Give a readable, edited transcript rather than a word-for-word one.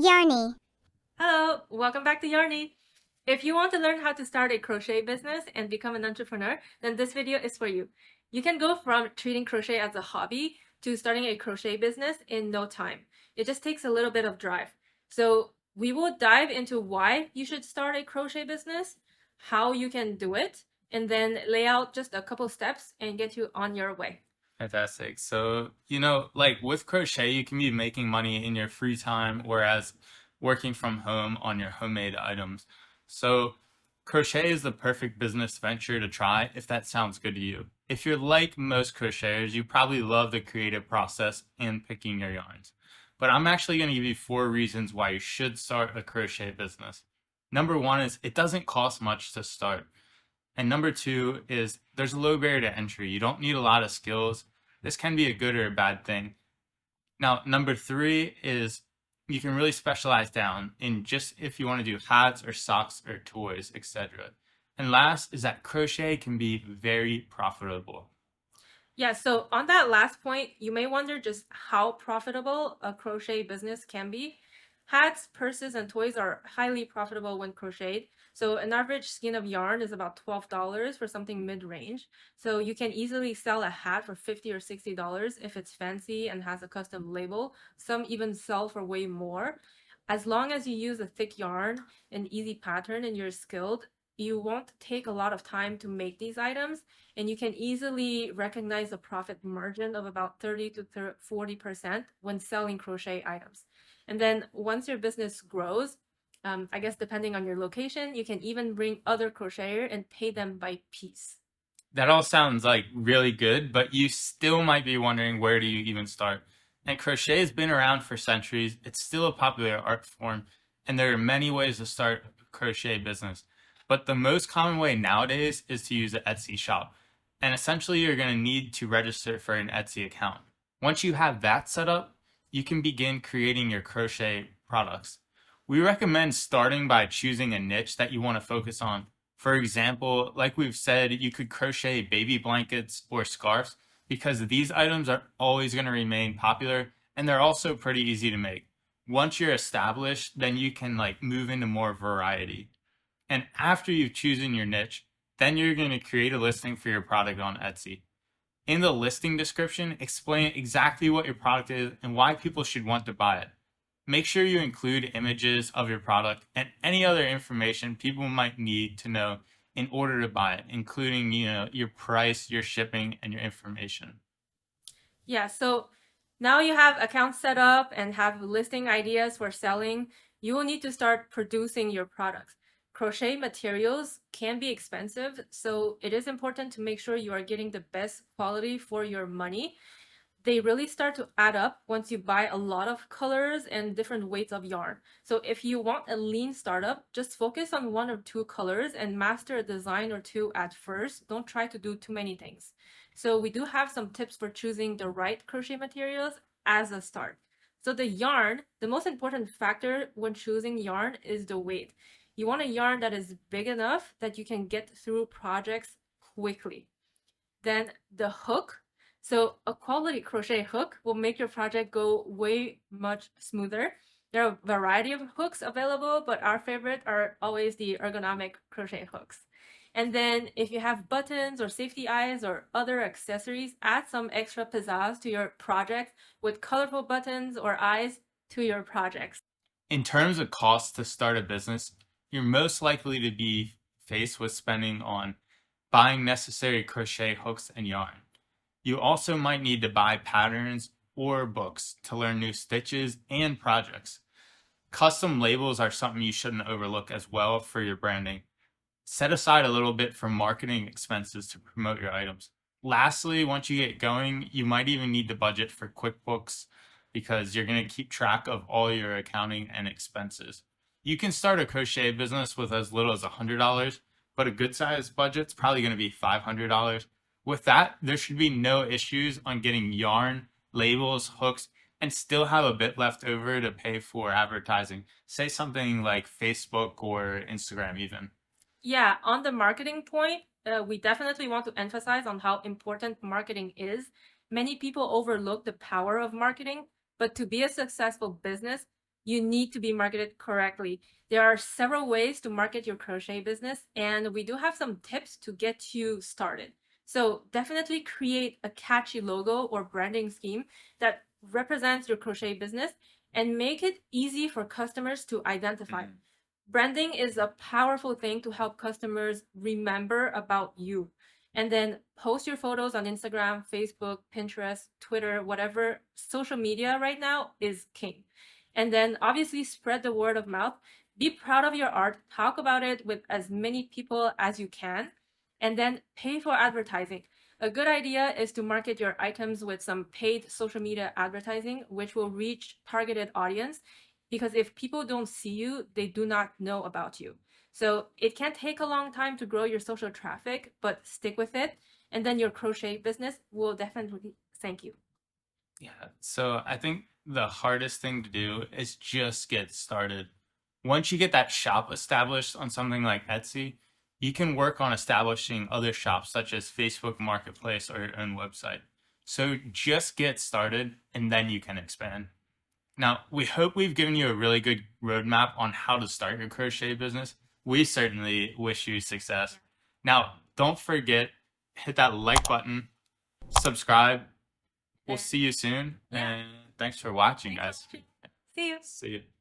Yarny. Hello, welcome back to Yarny. If you want to learn how to start a crochet business and become an entrepreneur, then this video is for you. You can go from treating crochet as a hobby to starting a crochet business in no time. It just takes a little bit of drive. So we will dive into why you should start a crochet business, how you can do it, and then lay out just a couple steps and get you on your way. Fantastic. So, like with crochet, you can be making money in your free time, whereas working from home on your homemade items. So, crochet is the perfect business venture to try if that sounds good to you. If you're like most crocheters, you probably love the creative process and picking your yarns. But I'm actually going to give you 4 reasons why you should start a crochet business. Number one is it doesn't cost much to start. And number two is there's a low barrier to entry. You don't need a lot of skills. This can be a good or a bad thing. Now, number three is you can really specialize down in just if you want to do hats or socks or toys, etc. And last is that crochet can be very profitable. Yeah, so on that last point, you may wonder just how profitable a crochet business can be. Hats, purses, and toys are highly profitable when crocheted. So an average skein of yarn is about $12 for something mid-range. So you can easily sell a hat for $50 or $60 if it's fancy and has a custom label. Some even sell for way more. As long as you use a thick yarn, an easy pattern, and you're skilled, you won't take a lot of time to make these items, and you can easily recognize a profit margin of about 30 to 40% when selling crochet items. And then once your business grows, I guess depending on your location, you can even bring other crocheter and pay them by piece. That all sounds like really good, but you still might be wondering where do you even start? And crochet has been around for centuries. It's still a popular art form, and there are many ways to start a crochet business. But the most common way nowadays is to use an Etsy shop. And essentially, you're going to need to register for an Etsy account. Once you have that set up, you can begin creating your crochet products. We recommend starting by choosing a niche that you want to focus on. For example, like we've said, you could crochet baby blankets or scarves because these items are always going to remain popular and they're also pretty easy to make. Once you're established, then you can move into more variety. And after you've chosen your niche, then you're going to create a listing for your product on Etsy. In the listing description, explain exactly what your product is and why people should want to buy it. Make sure you include images of your product and any other information people might need to know in order to buy it, including, your price, your shipping, and your information. Yeah, so now you have accounts set up and have listing ideas for selling. You will need to start producing your products. Crochet materials can be expensive, so it is important to make sure you are getting the best quality for your money. They really start to add up once you buy a lot of colors and different weights of yarn. So if you want a lean startup, just focus on one or two colors and master a design or two at first. Don't try to do too many things. So we do have some tips for choosing the right crochet materials as a start. So the yarn, the most important factor when choosing yarn is the weight. You want a yarn that is big enough that you can get through projects quickly. Then the hook. So a quality crochet hook will make your project go way much smoother. There are a variety of hooks available, but our favorite are always the ergonomic crochet hooks. And then if you have buttons or safety eyes or other accessories, add some extra pizzazz to your project with colorful buttons or eyes to your projects. In terms of costs to start a business, you're most likely to be faced with spending on buying necessary crochet hooks and yarn. You also might need to buy patterns or books to learn new stitches and projects. Custom labels are something you shouldn't overlook as well for your branding. Set aside a little bit for marketing expenses to promote your items. Lastly, once you get going, you might even need to budget for QuickBooks because you're going to keep track of all your accounting and expenses. You can start a crochet business with as little as $100, but a good sized budget's probably going to be $500. With that, there should be no issues on getting yarn, labels, hooks, and still have a bit left over to pay for advertising. Say something like Facebook or Instagram even. Yeah, on the marketing point, we definitely want to emphasize on how important marketing is. Many people overlook the power of marketing, but to be a successful business, you need to be marketed correctly. There are several ways to market your crochet business, and we do have some tips to get you started. So definitely create a catchy logo or branding scheme that represents your crochet business and make it easy for customers to identify. Branding is a powerful thing to help customers remember about you. And then post your photos on Instagram, Facebook, Pinterest, Twitter, whatever social media right now is king. And then obviously spread the word of mouth. Be proud of your art, talk about it with as many people as you can, and then pay for advertising. A good idea is to market your items with some paid social media advertising, which will reach targeted audience, because if people don't see you, they do not know about you. So it can take a long time to grow your social traffic, but stick with it, and then your crochet business will definitely thank you. Yeah. So I think the hardest thing to do is just get started. Once you get that shop established on something like Etsy, you can work on establishing other shops such as Facebook Marketplace or your own website. So just get started and then you can expand. Now, we hope we've given you a really good roadmap on how to start your crochet business. We certainly wish you success. Now, don't forget, hit that like button, subscribe. We'll see you soon. Yeah. And thanks for watching, Thanks guys. for watching. See you. See you.